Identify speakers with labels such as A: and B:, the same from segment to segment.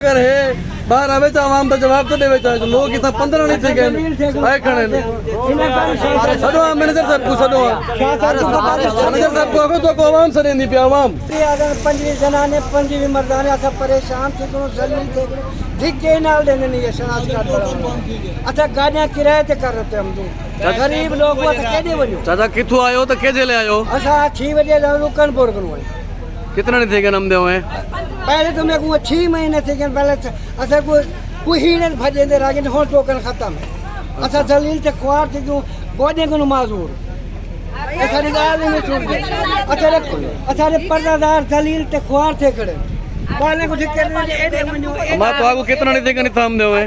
A: अगर है बाहर आवे तो आवाम का जवाब तो देवे चाहिए लोग इतना 15 नहीं थे आए खड़े ने सदो मैनेजर साहब को सदो मैनेजर साहब को आगो तो को आवाम से नहीं पे आवाम
B: अगर पंजवी जनाने पंजवी मर्दाने ऐसा परेशान थे कोनो जलील थे ठीक के नाल देने नहीं है शनाख्त कार्ड अच्छा गाड़ियां किराए पे कर रहे थे हम तो गरीब लोग वो तो केदे वजो
A: चाचा किथु आयो तो के ले आयो
B: अच्छा 6 बजे रुकनपुर को
A: कितना नहीं थे नम दे हुए
B: पहले तो मैं को 6 महीने थे पहले अच्छा कोई ही ने भजे दे रागे हो टोकन खत्म अच्छा जलील ते ख्वार थे क्यों गोदे को माजूर ऐसा निकाल में छोड़ दे अच्छा रे पर्दादार जलील ते ख्वार थे खड़े पहले कुछ करने दे एडे मनो
A: हमार तो आगो कितना नहीं थे थाम दे हुए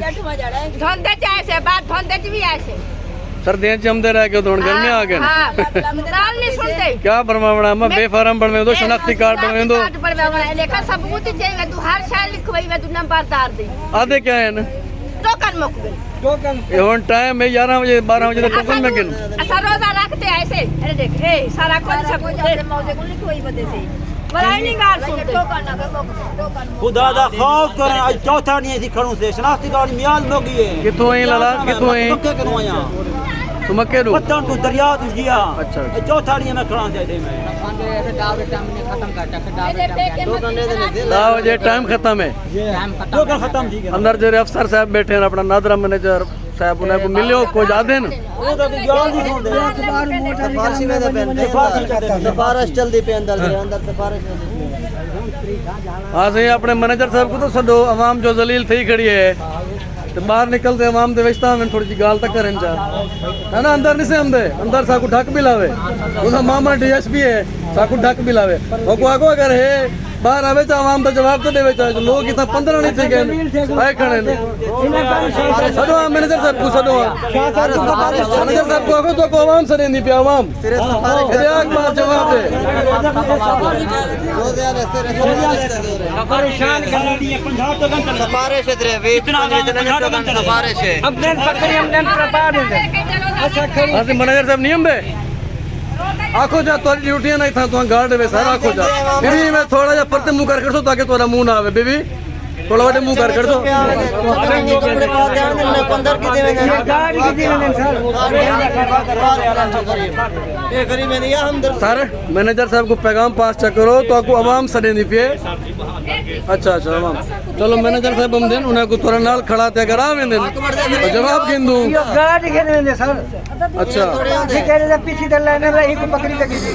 C: धंधे चाहे से बात धंधे भी ऐसे
A: सर्दियां च हम दे रह के थोड़ गर्मी आ गए
C: साल नहीं सुनते
A: क्या बरमावड़ा मैं बेफारम बनवे दो शनाख्ती कार्ड बनवे दो
C: लेखा सबूत चाहिए तू हर साल लिखवाई में तू नंबरदार दे
A: आधे क्या है ना
C: टोकन मुक गई
B: टोकन
A: ये होन टाइम है 11 बजे 12 बजे तक टोकन में गिन
C: अच्छा रोजा रखते ऐसे अरे देख ए सारा कुछ सब मौजे को लिखवाई बदे से बराई नहीं गाल सुनते टोकन
D: खुदा दा खौफ करें आज चौथा नहीं थी खड़ू से शनाख्ती कार्ड मियाल मोगी है
A: किथों है लाला किथों है
D: पक्के कनो आया
A: सुमके दो
D: पत्तन को दरिया तू जिया
A: अच्छा
D: चौथा नहीं मैं खड़ा थे मैं
A: दाव ये टाइम खत्म है
D: टोकन खत्म ठीक है
A: अंदर जो अफसर साहब बैठे हैं अपना नादरा मैनेजर साहब उन्हें को मिलियो को जादे न
D: वो तो ज्ञान नहीं होंदे
B: फारसी में दे
D: सिफारिश जल्दी पे अंदर सिफारिश
A: हाँ सही अपने मैनेजर साहब को तो सदो अवाम जो जलील थी खड़ी है तो बाहर निकलते अवाम दे वेचता में थोड़ी सी गाल तक करें चा है ना अंदर नहीं से हम दे अंदर साकू ढक भी लावे उसका मामा डीएसपी है साकू ढक भी लावे वो को आगो अगर है बाहर आवे तो आवाम का जवाब तो देवे चाहिए लोग इतना 15 नहीं थे आए खड़े ने सदो मैनेजर साहब को सदो मैनेजर साहब को आगो तो को आवाम से नहीं पे आवाम एक बार जवाब दे
D: परेशान कर दी है 50 टोकन चल
E: सिफारिश है तेरे वे
D: इतना टोकन
E: सिफारिश है
B: अपने पकड़ी हमने प्रपा दे अच्छा खड़ी
A: हाँ मैनेजर साहब नियम दे आखो जा तो ड्यूटी नहीं था तो गार्ड वे सारा आखो जा बीबी मैं थोड़ा जा परते मुंह कर दो ताकि तोरा मुंह ना आवे बीबी थोड़ा बड़े मुंह कर दो
E: पंदर की देवे
B: गाड़ी की देवे सर
E: ये गरीब में नहीं हम
A: सर मैनेजर साहब को पैगाम पास चेक करो तो आपको आवाम सड़े नहीं पे अच्छा आवाम चलो मैनेजर साहब हम देन उन्हें को थोड़ा नाल खड़ा ते अगर आवे देन तो जवाब गिन दूं
B: गाड़ी के देवे सर
A: अच्छा
B: ये कह रहे पीछे दल लाने रही को पकड़ी लगी थी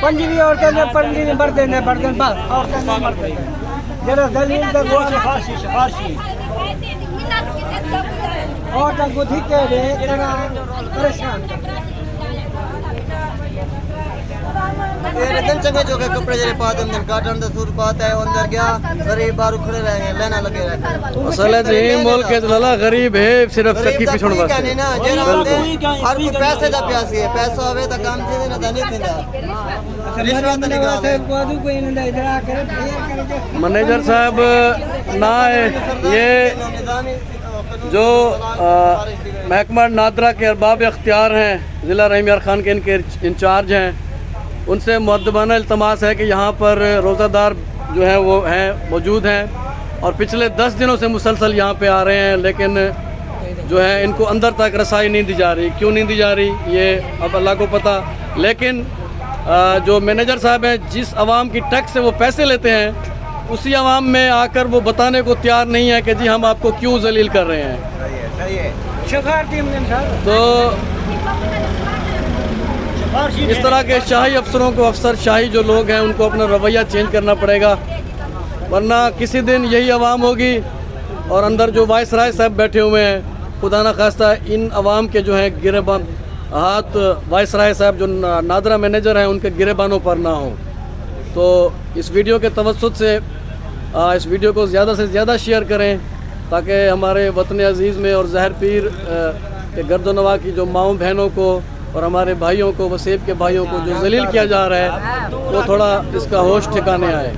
B: पंजवी औरतें ने पंजवी मर्दे ने बस औरतें ने मर्दे जरा दलील का वो
D: सिफारिश
B: और तक को ठीक है रे तेरा परेशान
E: ये रतन चंगे जो के कपड़े जरे पाते अंदर काटन दा सूट पाता है अंदर गया गरीब बाहर खड़े रहे लेना लगे रहते
A: असल है जी मुल्क के लला गरीब है सिर्फ चक्की पिछड़ वास्ते
E: नहीं ना जेरा हर कोई पैसे दा प्यासी है पैसा होवे तो काम चीज ना नहीं थिंदा रिश्वत नहीं गावे
B: कोदू कोई नहीं इधर आकर फेर करे
A: मैनेजर साहब ना है ये जो महकमा नादरा के अरबाब अख्तियार हैं ज़िला रहीम यार खान के इनके इंचार्ज हैं उनसे मुअद्दबाना इल्तमास है कि यहाँ पर रोज़ादार जो है वो हैं मौजूद हैं और पिछले 10 दिनों से मुसलसल यहाँ पे आ रहे हैं लेकिन जो है इनको अंदर तक रसाई नहीं दी जा रही क्यों नहीं दी जा रही ये अब अल्लाह को पता लेकिन जो मैनेजर साहब हैं जिस आवाम की टैक्स से वो पैसे लेते हैं उसी आवाम में आकर वो बताने को तैयार नहीं है कि जी हम आपको क्यों जलील कर रहे हैं तो इस तरह के शाही अफसरों को अफसर शाही जो लोग हैं उनको अपना रवैया चेंज करना पड़ेगा वरना किसी दिन यही आवाम होगी और अंदर जो वाइसराय साहब बैठे हुए हैं खुदा न खास्ता इन आवाम के जो हैं गिरेबान हाथ वाइसराय साहब जो नादरा मैनेजर हैं उनके गिरेबानों पर ना हो तो इस वीडियो के तवज्जुद से इस वीडियो को ज़्यादा से ज़्यादा शेयर करें ताकि हमारे वतन अज़ीज़ में और ज़हर पीर के गर्दनवा की जो माओ बहनों को और हमारे भाइयों को वसेब के भाइयों को जो जलील किया जा रहा है वो थोड़ा इसका होश ठिकाने आए।